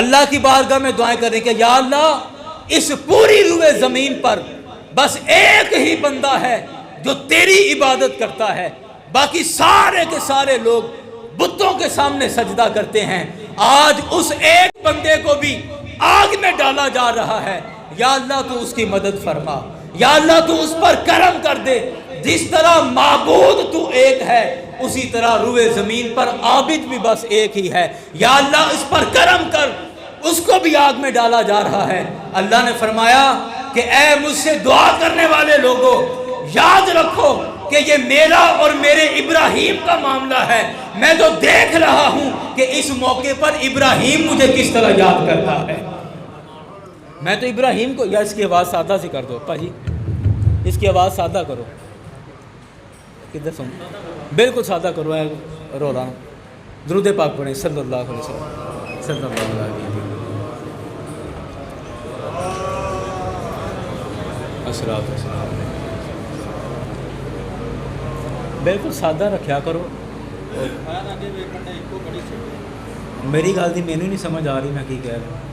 اللہ کی بارگاہ میں دعائیں کرنے کہ یا اللہ، اس پوری روئے زمین پر بس ایک ہی بندہ ہے جو تیری عبادت کرتا ہے، باقی سارے کے سارے لوگ بتوں کے سامنے سجدہ کرتے ہیں۔ آج اس ایک بندے کو بھی آگ میں ڈالا جا رہا ہے۔ یا اللہ تو اس کی مدد فرما، یا اللہ تو اس پر کرم کر دے۔ جس طرح معبود تو ایک ہے، اسی طرح روئے زمین پر عابد بھی بس ایک ہی ہے۔ یا اللہ اس پر کرم کر، اس کو بھی آگ میں ڈالا جا رہا ہے۔ اللہ نے فرمایا کہ اے مجھ سے دعا کرنے والے لوگوں، یاد رکھو کہ یہ میرا اور میرے ابراہیم کا معاملہ ہے۔ میں تو دیکھ رہا ہوں کہ اس موقع پر ابراہیم مجھے کس طرح یاد کرتا ہے۔ میں تو ابراہیم کو، یا اس کی آواز سادہ سی کر دو پاجی، اس کی آواز سادہ کرو، کدھر سن، بالکل سادہ کرو، ہے رو رہا ہوں۔ درود پاک پڑھیں صلی اللہ علیہ وسلم، صلی اللہ علیہ وسلم۔ الصلاۃ والسلام۔ بالکل سادہ رکھیا کرو۔ میری گل دی مینوں نہیں سمجھ آ رہی میں کی کہہ رہا ہوں۔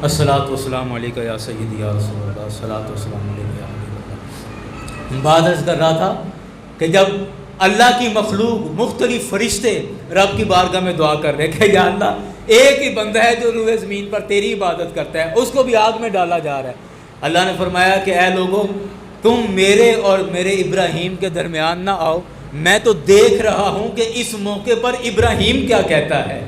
الصلاۃ والسلام علیکہ یا سیدی یا رسول اللہ، الصلاۃ والسلام علیکہ یا حبیب اللہ۔ بات عرض کر رہا تھا کہ جب اللہ کی مخلوق مختلف فرشتے رب کی بارگاہ میں دعا کر رہے کہ یا اللہ ایک ہی بندہ ہے جو روئے زمین پر تیری عبادت کرتا ہے، اس کو بھی آگ میں ڈالا جا رہا ہے۔ اللہ نے فرمایا کہ اے لوگوں، تم میرے اور میرے ابراہیم کے درمیان نہ آؤ، میں تو دیکھ رہا ہوں کہ اس موقع پر ابراہیم کیا کہتا ہے،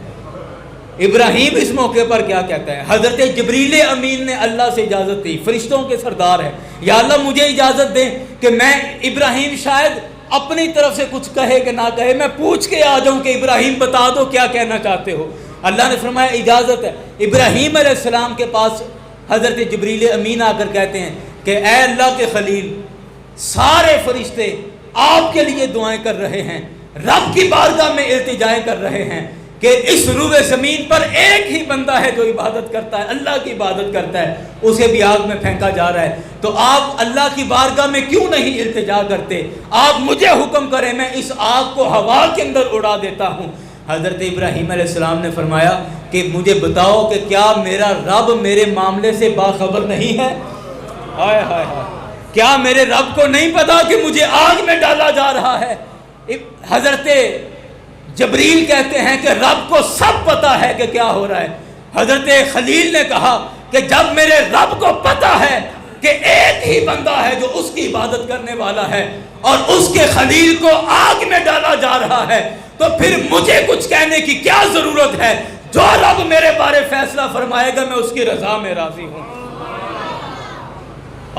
ابراہیم اس موقع پر کیا کہتا ہے۔ حضرت جبریل امین نے اللہ سے اجازت دی، فرشتوں کے سردار ہے، یا اللہ مجھے اجازت دیں کہ میں ابراہیم شاید اپنی طرف سے کچھ کہے کہ نہ کہے، میں پوچھ کے آ جاؤں کہ ابراہیم بتا دو کیا کہنا چاہتے ہو۔ اللہ نے فرمایا اجازت ہے۔ ابراہیم علیہ السلام کے پاس حضرت جبریل امین آ کر کہتے ہیں کہ اے اللہ کے خلیل، سارے فرشتے آپ کے لیے دعائیں کر رہے ہیں، رب کی بارگاہ میں التجائیں کر رہے ہیں کہ اس روئے زمین پر ایک ہی بندہ ہے جو عبادت کرتا ہے، اللہ کی عبادت کرتا ہے، اسے بھی آگ میں پھینکا جا رہا ہے۔ تو آپ اللہ کی بارگاہ میں کیوں نہیں التجا کرتے؟ آپ مجھے حکم کریں، میں اس آگ کو ہوا کے اندر اڑا دیتا ہوں۔ حضرت ابراہیم علیہ السلام نے فرمایا کہ مجھے بتاؤ کہ کیا میرا رب میرے معاملے سے باخبر نہیں ہے؟ ہائے ہائے ہائے، کیا میرے رب کو نہیں پتا کہ مجھے آگ میں ڈالا جا رہا ہے؟ حضرت جبریل کہتے ہیں کہ رب کو سب پتا ہے کہ کیا ہو رہا ہے۔ حضرت خلیل نے کہا کہ جب میرے رب کو پتا ہے کہ ایک ہی بندہ ہے جو اس کی عبادت کرنے والا ہے اور اس کے خلیل کو آگ میں ڈالا جا رہا ہے، تو پھر مجھے کچھ کہنے کی کیا ضرورت ہے؟ جو رب میرے بارے فیصلہ فرمائے گا میں اس کی رضا میں راضی ہوں۔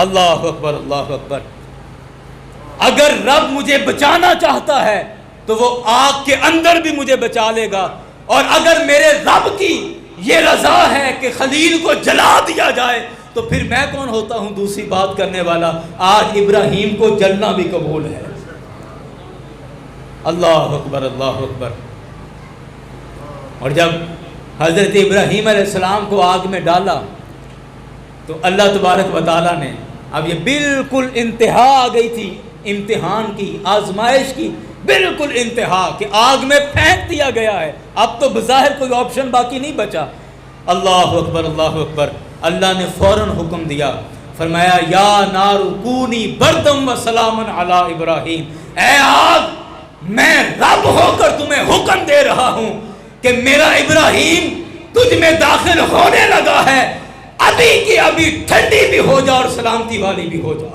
اللہ اکبر، اللہ اکبر۔ اگر رب مجھے بچانا چاہتا ہے تو وہ آگ کے اندر بھی مجھے بچا لے گا، اور اگر میرے رب کی یہ رضا ہے کہ خلیل کو جلا دیا جائے تو پھر میں کون ہوتا ہوں دوسری بات کرنے والا؟ آج ابراہیم کو جلنا بھی قبول ہے۔ اللہ اکبر، اللہ اکبر۔ اور جب حضرت ابراہیم علیہ السلام کو آگ میں ڈالا تو اللہ تبارک و تعالیٰ نے، اب یہ بالکل انتہا آ گئی تھی امتحان کی، آزمائش کی، بالکل انتہا کہ آگ میں پھینک دیا گیا ہے، اب تو بظاہر کوئی آپشن باقی نہیں بچا۔ اللہ اکبر، اللہ اکبر۔ اللہ نے فوراً حکم دیا، فرمایا یا نار کونی بردم و سلامن علی ابراہیم، اے آگ میں رب ہو کر تمہیں حکم دے رہا ہوں کہ میرا ابراہیم تجھ میں داخل ہونے لگا ہے، ابھی کی ابھی ٹھنڈی بھی ہو جا اور سلامتی والی بھی ہو جا۔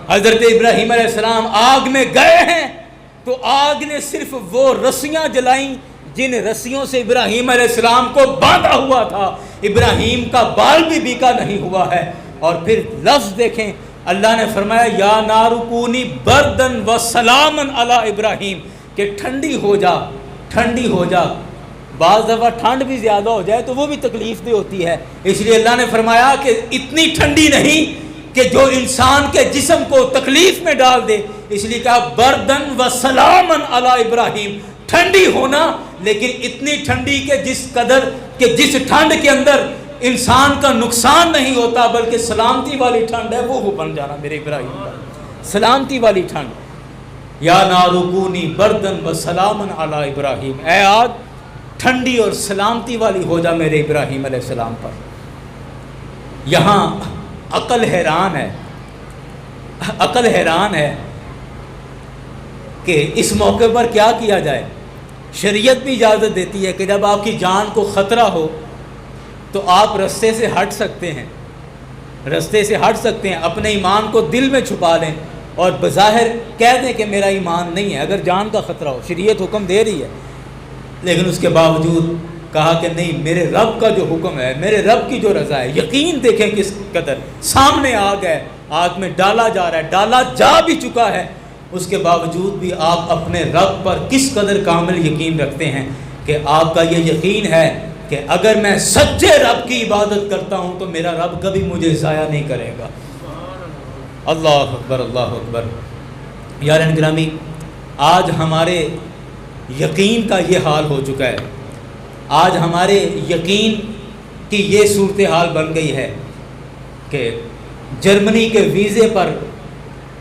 حضرت ابراہیم علیہ السلام آگ میں گئے ہیں تو آگ نے صرف وہ رسیاں جلائیں جن رسیوں سے ابراہیم علیہ السلام کو باندھا ہوا تھا، ابراہیم کا بال بھی بیکا نہیں ہوا ہے۔ اور پھر لفظ دیکھیں، اللہ نے فرمایا یا نار کونی بردن و سلامن علی ابراہیم، کہ ٹھنڈی ہو جا، ٹھنڈی ہو جا۔ بعض دفعہ ٹھنڈ بھی زیادہ ہو جائے تو وہ بھی تکلیف دہ ہوتی ہے، اس لیے اللہ نے فرمایا کہ اتنی ٹھنڈی نہیں کہ جو انسان کے جسم کو تکلیف میں ڈال دے، اس لیے کہا بردن و سلامن علی ابراہیم، ٹھنڈی ہونا لیکن اتنی ٹھنڈی کہ جس ٹھنڈ کے اندر انسان کا نقصان نہیں ہوتا بلکہ سلامتی والی ٹھنڈ ہے، وہ بن جانا میرے ابراہیم کا، سلامتی والی ٹھنڈ۔ یا نار کونی بردن و سلامن علی ابراہیم، اے آگ ٹھنڈی اور سلامتی والی ہو جا میرے ابراہیم علیہ السلام پر۔ یہاں عقل حیران ہے، عقل حیران ہے کہ اس موقع پر کیا کیا جائے۔ شریعت بھی اجازت دیتی ہے کہ جب آپ کی جان کو خطرہ ہو تو آپ رستے سے ہٹ سکتے ہیں، رستے سے ہٹ سکتے ہیں، اپنے ایمان کو دل میں چھپا لیں اور بظاہر کہہ دیں کہ میرا ایمان نہیں ہے اگر جان کا خطرہ ہو، شریعت حکم دے رہی ہے، لیکن اس کے باوجود کہا کہ نہیں، میرے رب کا جو حکم ہے، میرے رب کی جو رضا ہے، یقین دیکھیں کس قدر سامنے آگ ہے، آگ میں ڈالا جا رہا ہے، ڈالا جا بھی چکا ہے، اس کے باوجود بھی آپ اپنے رب پر کس قدر کامل یقین رکھتے ہیں کہ آپ کا یہ یقین ہے کہ اگر میں سچے رب کی عبادت کرتا ہوں تو میرا رب کبھی مجھے ضائع نہیں کرے گا۔ اللہ اکبر، اللہ اکبر۔ یاران گرامی، آج ہمارے یقین کا یہ حال ہو چکا ہے، آج ہمارے یقین کی یہ صورتحال بن گئی ہے کہ جرمنی کے ویزے پر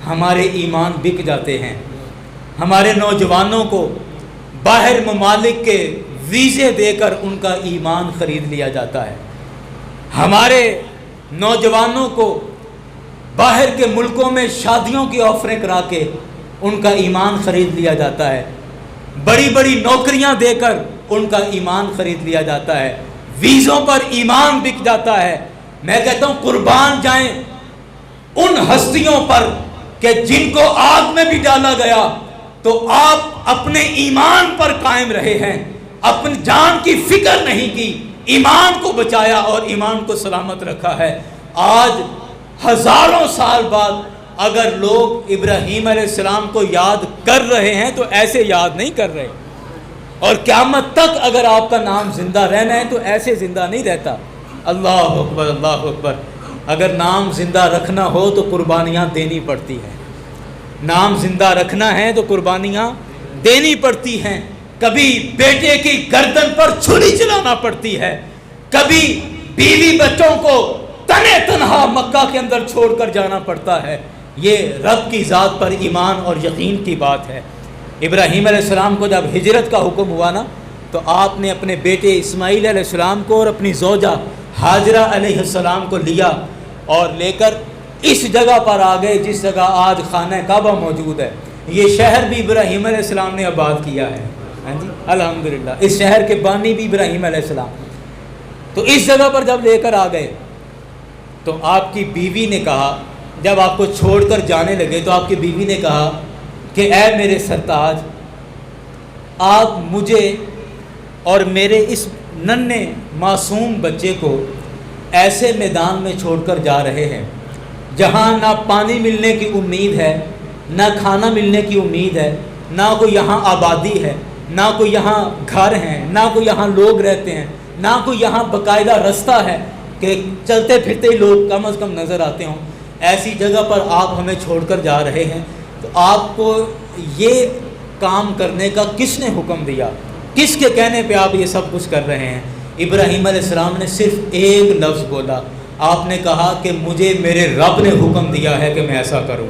ہمارے ایمان بک جاتے ہیں، ہمارے نوجوانوں کو باہر ممالک کے ویزے دے کر ان کا ایمان خرید لیا جاتا ہے، ہمارے نوجوانوں کو باہر کے ملکوں میں شادیوں کی آفریں کرا کے ان کا ایمان خرید لیا جاتا ہے، بڑی بڑی نوکریاں دے کر ان کا ایمان خرید لیا جاتا ہے، ویزوں پر ایمان بک جاتا ہے۔ میں کہتا ہوں قربان جائیں ان ہستیوں پر کہ جن کو آگ میں بھی ڈالا گیا تو آپ اپنے ایمان پر قائم رہے ہیں، اپنی جان کی فکر نہیں کی، ایمان کو بچایا اور ایمان کو سلامت رکھا ہے۔ آج ہزاروں سال بعد اگر لوگ ابراہیم علیہ السلام کو یاد کر رہے ہیں تو ایسے یاد نہیں کر رہے، اور قیامت تک اگر آپ کا نام زندہ رہنا ہے تو ایسے زندہ نہیں رہتا۔ اللہ اکبر، اللہ اکبر۔ اگر نام زندہ رکھنا ہو تو قربانیاں دینی پڑتی ہیں، نام زندہ رکھنا ہے تو قربانیاں دینی پڑتی ہیں۔ کبھی بیٹے کی گردن پر چھری چلانا پڑتی ہے، کبھی بیوی بچوں کو تنے تنہا مکہ کے اندر چھوڑ کر جانا پڑتا ہے۔ یہ رب کی ذات پر ایمان اور یقین کی بات ہے۔ ابراہیم علیہ السلام کو جب ہجرت کا حکم ہوا نا، تو آپ نے اپنے بیٹے اسماعیل علیہ السلام کو اور اپنی زوجہ ہاجرہ علیہ السلام کو لیا اور لے کر اس جگہ پر آ گئے جس جگہ آج خانہ کعبہ موجود ہے۔ یہ شہر بھی ابراہیم علیہ السلام نے آباد کیا ہے، ہاں جی الحمدللہ۔ اس شہر کے بانی بھی ابراہیم علیہ السلام۔ تو اس جگہ پر جب لے کر آ گئے تو آپ کی بیوی نے کہا، جب آپ کو چھوڑ کر جانے لگے تو آپ کی بیوی نے کہا کہ اے میرے سرتاج، آپ مجھے اور میرے اس ننھے معصوم بچے کو ایسے میدان میں چھوڑ کر جا رہے ہیں جہاں نہ پانی ملنے کی امید ہے، نہ کھانا ملنے کی امید ہے، نہ کوئی یہاں آبادی ہے، نہ کوئی یہاں گھر ہیں، نہ کوئی یہاں لوگ رہتے ہیں، نہ کوئی یہاں باقاعدہ رستہ ہے کہ چلتے پھرتے ہی لوگ کم از کم نظر آتے ہوں۔ ایسی جگہ پر آپ ہمیں چھوڑ کر جا رہے ہیں، تو آپ کو یہ کام کرنے کا کس نے حکم دیا؟ کس کے کہنے پہ آپ یہ سب کچھ کر رہے ہیں؟ ابراہیم علیہ السلام نے صرف ایک لفظ بولا، آپ نے کہا کہ مجھے میرے رب نے حکم دیا ہے کہ میں ایسا کروں،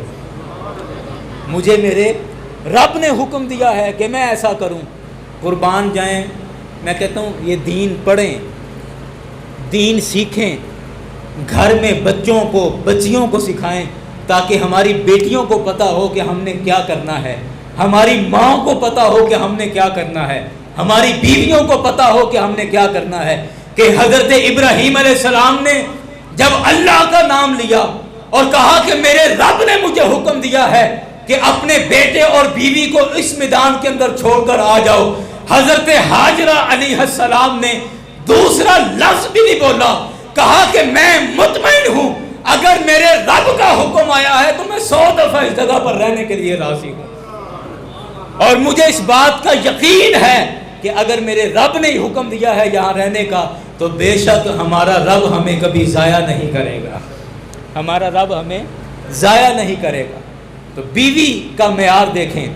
مجھے میرے رب نے حکم دیا ہے کہ میں ایسا کروں۔ قربان جائیں، میں کہتا ہوں یہ دین پڑھیں، دین سیکھیں، گھر میں بچوں کو بچیوں کو سکھائیں تاکہ ہماری بیٹیوں کو پتہ ہو کہ ہم نے کیا کرنا ہے، ہماری ماں کو پتہ ہو کہ ہم نے کیا کرنا ہے، ہماری بیویوں کو پتہ ہو کہ ہم نے کیا کرنا ہے۔ کہ حضرت ابراہیم علیہ السلام نے جب اللہ کا نام لیا اور کہا کہ میرے رب نے مجھے حکم دیا ہے کہ اپنے بیٹے اور بیوی کو اس میدان کے اندر چھوڑ کر آ جاؤ، حضرت ہاجرہ علیہ السلام نے دوسرا لفظ بھی نہیں بولا، کہا کہ میں مطمئن ہوں اگر میرے رب کا حکم آیا ہے تو میں 100 دفعہ اس جگہ پر رہنے کے لیے راضی ہوں، اور مجھے اس بات کا یقین ہے کہ اگر میرے رب نے حکم دیا ہے یہاں رہنے کا تو بے شک ہمارا رب ہمیں کبھی ضائع نہیں کرے گا، ہمارا رب ہمیں ضائع نہیں کرے گا۔ تو بیوی کا معیار دیکھیں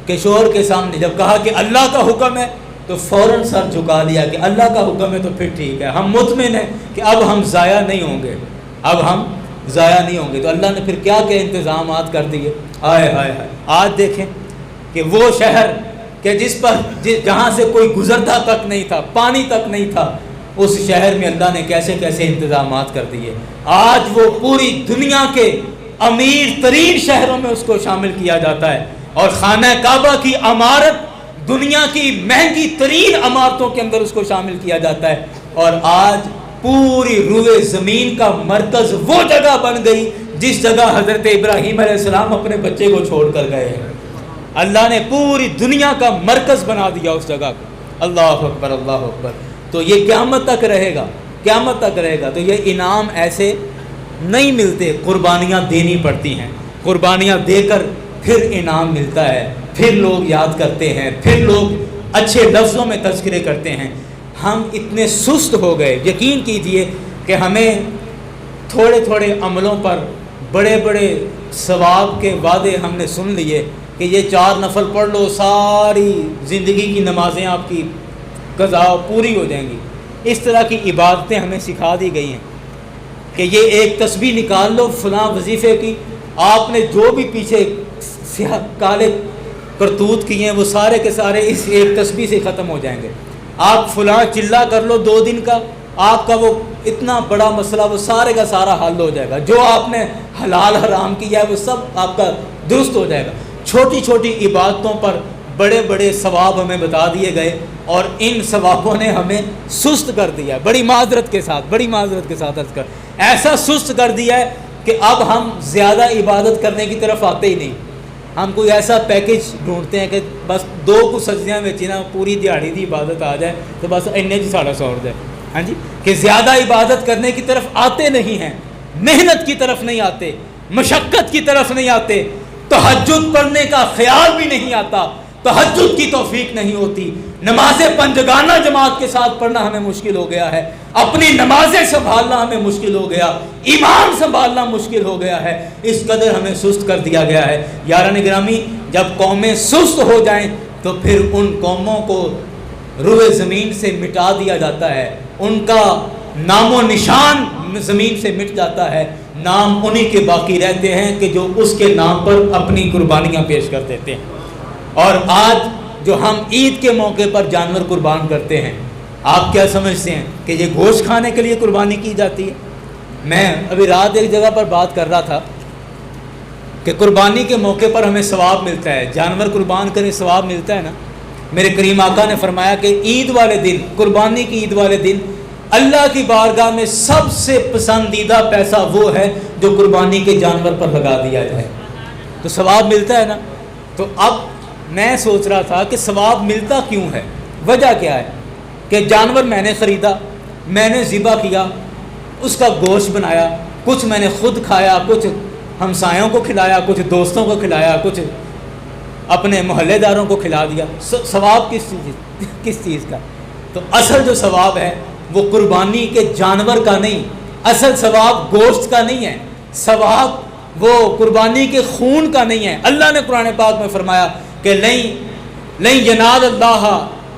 کہ شوہر کے سامنے جب کہا کہ اللہ کا حکم ہے تو فوراً سر جھکا لیا کہ اللہ کا حکم ہے تو پھر ٹھیک ہے، ہم مطمئن ہیں کہ اب ہم ضائع نہیں ہوں گے، اب ہم ضائع نہیں ہوں گے۔ تو اللہ نے پھر کیا کیا انتظامات کر دیے، ہائے ہائے ہائے۔ آج دیکھیں کہ وہ شہر کہ جہاں سے کوئی گزرتا تک نہیں تھا، پانی تک نہیں تھا، اس شہر میں اللہ نے کیسے کیسے انتظامات کر دیے۔ آج وہ پوری دنیا کے امیر ترین شہروں میں اس کو شامل کیا جاتا ہے، اور خانہ کعبہ کی عمارت دنیا کی مہنگی ترین عمارتوں کے اندر اس کو شامل کیا جاتا ہے، اور آج پوری روئے زمین کا مرکز وہ جگہ بن گئی جس جگہ حضرت ابراہیم علیہ السلام اپنے بچے کو چھوڑ کر گئے ہیں۔ اللہ نے پوری دنیا کا مرکز بنا دیا اس جگہ کو۔ اللہ اکبر اللہ اکبر۔ تو یہ قیامت تک رہے گا، قیامت تک رہے گا۔ تو یہ انعام ایسے نہیں ملتے، قربانیاں دینی پڑتی ہیں، قربانیاں دے کر پھر انعام ملتا ہے، پھر لوگ یاد کرتے ہیں، پھر لوگ اچھے لفظوں میں تذکرے کرتے ہیں۔ ہم اتنے سست ہو گئے، یقین کیجئے کہ ہمیں تھوڑے تھوڑے عملوں پر بڑے بڑے ثواب کے وعدے ہم نے سن لیے کہ یہ 4 نفل پڑھ لو ساری زندگی کی نمازیں آپ کی قضا پوری ہو جائیں گی۔ اس طرح کی عبادتیں ہمیں سکھا دی گئی ہیں کہ یہ ایک تسبیح نکال لو فلاں وظیفے کی، آپ نے جو بھی پیچھے سیاہ کالے کرتوت کیے ہیں وہ سارے کے سارے اس ایک تسبیح سے ختم ہو جائیں گے۔ آپ فلاں چلہ کر لو 2 دن کا، آپ کا وہ اتنا بڑا مسئلہ وہ سارے کا سارا حل ہو جائے گا، جو آپ نے حلال حرام کیا ہے وہ سب آپ کا درست ہو جائے گا۔ چھوٹی چھوٹی عبادتوں پر بڑے بڑے ثواب ہمیں بتا دیے گئے، اور ان ثوابوں نے ہمیں سست کر دیا، بڑی معذرت کے ساتھ عرض کر ایسا سست کر دیا ہے کہ اب ہم زیادہ عبادت کرنے کی طرف آتے ہی نہیں۔ ہم کوئی ایسا پیکج ڈھونڈتے ہیں کہ بس 2 کو سجدیاں میں نا پوری دیہڑی دی عبادت آ جائے تو بس انہیں جی ساڑا سوڑ جائے، ہاں جی، کہ زیادہ عبادت کرنے کی طرف آتے نہیں ہیں، محنت کی طرف نہیں آتے، مشقت کی طرف نہیں آتے، تہجد پڑھنے کا خیال بھی نہیں آتا، تہجد کی توفیق نہیں ہوتی، نمازیں پنجگانہ جماعت کے ساتھ پڑھنا ہمیں مشکل ہو گیا ہے، اپنی نمازیں سنبھالنا ہمیں مشکل ہو گیا، ایمان سنبھالنا مشکل ہو گیا ہے، اس قدر ہمیں سست کر دیا گیا ہے۔ یاران گرامی، جب قومیں سست ہو جائیں تو پھر ان قوموں کو روئے زمین سے مٹا دیا جاتا ہے، ان کا نام و نشان زمین سے مٹ جاتا ہے، نام انہی کے باقی رہتے ہیں کہ جو اس کے نام پر اپنی قربانیاں پیش کر دیتے ہیں۔ اور آج جو ہم عید کے موقع پر جانور قربان کرتے ہیں، آپ کیا سمجھتے ہیں کہ یہ گوشت کھانے کے لیے قربانی کی جاتی ہے؟ میں ابھی رات ایک جگہ پر بات کر رہا تھا کہ قربانی کے موقع پر ہمیں ثواب ملتا ہے، جانور قربان کریں ثواب ملتا ہے نا۔ میرے کریم آقا نے فرمایا کہ عید والے دن، قربانی کی عید والے دن، اللہ کی بارگاہ میں سب سے پسندیدہ پیسہ وہ ہے جو قربانی کے جانور پر لگا دیا جائے، تو ثواب ملتا ہے نا۔ تو اب میں سوچ رہا تھا کہ ثواب ملتا کیوں ہے، وجہ کیا ہے کہ جانور میں نے خریدا، میں نے ذبح کیا، اس کا گوشت بنایا، کچھ میں نے خود کھایا، کچھ ہمسایوں کو کھلایا، کچھ دوستوں کو کھلایا، کچھ اپنے محلے داروں کو کھلا دیا، ثواب کس چیز کا؟ تو اصل جو ثواب ہے وہ قربانی کے جانور کا نہیں، اصل ثواب گوشت کا نہیں ہے، ثواب وہ قربانی کے خون کا نہیں ہے۔ اللہ نے قرآن پاک میں فرمایا کہ لن ینال اللہ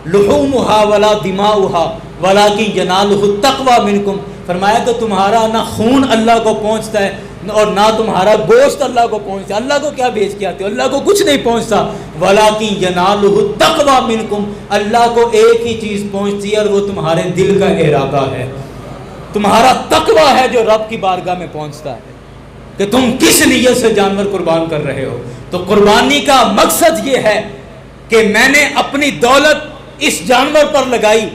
لحومھا ولا دماؤھا ولکن ینالہ التقوی منکم، فرمایا کہ تمہارا نہ خون اللہ کو پہنچتا ہے اور نہ تمہارا گوشت اللہ کو پہنچتا ہے، اللہ کو کیا بیچ کے آتے ہو، اللہ کو کچھ نہیں پہنچتا، ولکن ینالہ التقوی منکم، اللہ کو ایک ہی چیز پہنچتی ہے اور وہ تمہارے دل کا ارادہ ہے، تمہارا تقوی ہے جو رب کی بارگاہ میں پہنچتا ہے کہ تم کس نیت سے جانور قربان کر رہے ہو۔ تو قربانی کا مقصد یہ ہے کہ میں نے اپنی دولت اس جانور پر لگائی،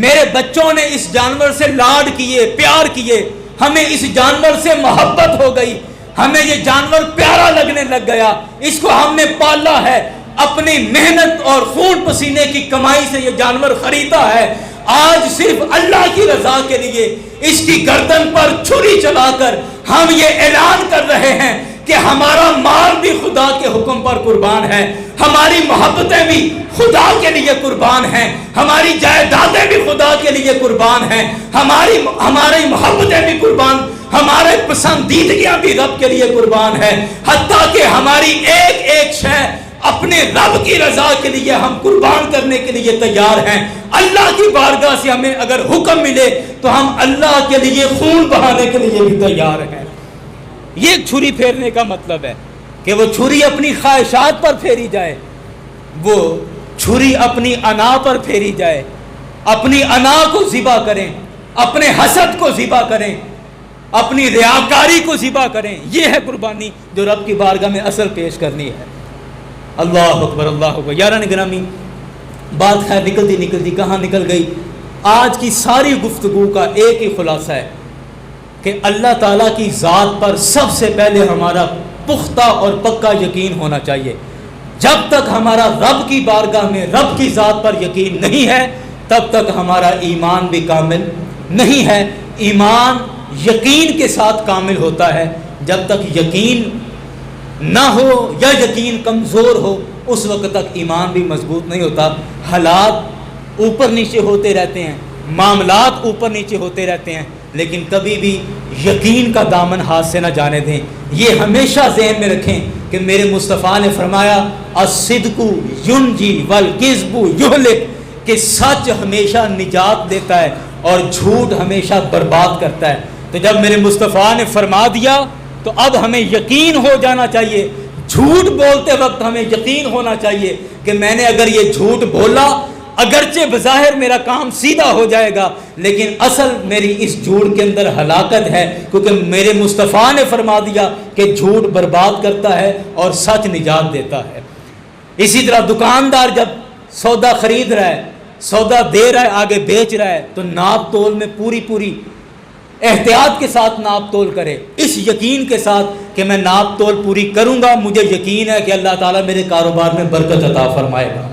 میرے بچوں نے اس جانور سے لاڈ کیے، پیار کیے، ہمیں اس جانور سے محبت ہو گئی، ہمیں یہ جانور پیارا لگنے لگ گیا، اس کو ہم نے پالا ہے، اپنی محنت اور خون پسینے کی کمائی سے یہ جانور خریدا ہے، آج صرف اللہ کی رضا کے لیے اس کی گردن پر چھری چلا کر ہم یہ اعلان کر رہے ہیں کہ ہمارا مال بھی خدا کے حکم پر قربان ہے، ہماری محبتیں بھی خدا کے لیے قربان ہیں، ہماری جائیدادیں بھی خدا کے لیے قربان ہیں، ہماری محبتیں بھی قربان، ہمارے پسندیدگیاں بھی رب کے لیے قربان ہے، حتیٰ کہ ہماری ایک ایک شے اپنے رب کی رضا کے لیے ہم قربان کرنے کے لیے تیار ہیں۔ اللہ کی بارگاہ سے ہمیں اگر حکم ملے تو ہم اللہ کے لیے خون بہانے کے لیے بھی تیار ہیں۔ یہ چھری پھیرنے کا مطلب ہے کہ وہ چھری اپنی خواہشات پر پھیری جائے، وہ چھری اپنی انا پر پھیری جائے، اپنی انا کو ذبح کریں، اپنے حسد کو ذبح کریں، اپنی ریاکاری کو ذبح کریں، یہ ہے قربانی جو رب کی بارگاہ میں اصل پیش کرنی ہے۔ اللہ اکبر، اللہ اکبر۔ یاران گرامی، بات خیر نکلتی نکلتی کہاں نکل گئی، آج کی ساری گفتگو کا ایک ہی خلاصہ ہے کہ اللہ تعالیٰ کی ذات پر سب سے پہلے ہمارا پختہ اور پکا یقین ہونا چاہیے۔ جب تک ہمارا رب کی بارگاہ میں رب کی ذات پر یقین نہیں ہے تب تک ہمارا ایمان بھی کامل نہیں ہے۔ ایمان یقین کے ساتھ کامل ہوتا ہے، جب تک یقین نہ ہو یا یقین کمزور ہو اس وقت تک ایمان بھی مضبوط نہیں ہوتا۔ حالات اوپر نیچے ہوتے رہتے ہیں، معاملات اوپر نیچے ہوتے رہتے ہیں، لیکن کبھی بھی یقین کا دامن ہاتھ سے نہ جانے دیں۔ یہ ہمیشہ ذہن میں رکھیں کہ میرے مصطفیٰ نے فرمایا الصدق ینجی والکذب یہلک، کہ سچ ہمیشہ نجات دیتا ہے اور جھوٹ ہمیشہ برباد کرتا ہے۔ تو جب میرے مصطفیٰ نے فرما دیا تو اب ہمیں یقین ہو جانا چاہیے، جھوٹ بولتے وقت ہمیں یقین ہونا چاہیے کہ میں نے اگر یہ جھوٹ بولا، اگرچہ بظاہر میرا کام سیدھا ہو جائے گا لیکن اصل میری اس جھوٹ کے اندر ہلاکت ہے، کیونکہ میرے مصطفیٰ نے فرما دیا کہ جھوٹ برباد کرتا ہے اور سچ نجات دیتا ہے۔ اسی طرح دکاندار جب سودا خرید رہا ہے، سودا دے رہا ہے، آگے بیچ رہا ہے، تو ناپ تول میں پوری احتیاط کے ساتھ ناپ تول کرے، اس یقین کے ساتھ کہ میں ناپ تول پوری کروں گا، مجھے یقین ہے کہ اللہ تعالیٰ میرے کاروبار میں برکت عطا فرمائے گا۔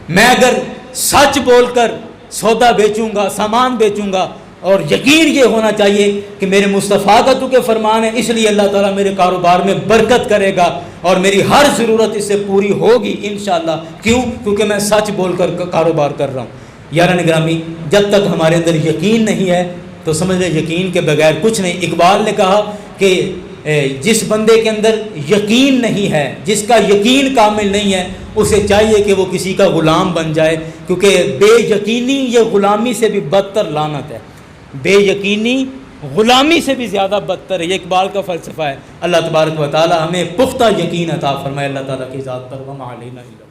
میں اگر سچ بول کر سودا بیچوں گا، سامان بیچوں گا اور یقین یہ ہونا چاہیے کہ میرے مصطفیٰ کا تو کہ فرمان ہے، اس لیے اللہ تعالیٰ میرے کاروبار میں برکت کرے گا اور میری ہر ضرورت اس سے پوری ہوگی انشاءاللہ۔ کیوں؟ کیونکہ میں سچ بول کر کاروبار کر رہا ہوں۔ یاران گرامی، جب تک ہمارے اندر یقین نہیں ہے تو سمجھ لیں یقین کے بغیر کچھ نہیں۔ اقبال نے کہا کہ جس بندے کے اندر یقین نہیں ہے، جس کا یقین کامل نہیں ہے، اسے چاہیے کہ وہ کسی کا غلام بن جائے، کیونکہ بے یقینی یہ غلامی سے بھی بدتر لعنت ہے۔ بے یقینی غلامی سے بھی زیادہ بدتر ہے، یہ اقبال کا فلسفہ ہے۔ اللہ تبارک و تعالی ہمیں پختہ یقین عطا فرمائے، اللہ تعالیٰ کی ذات پر وما علینا الا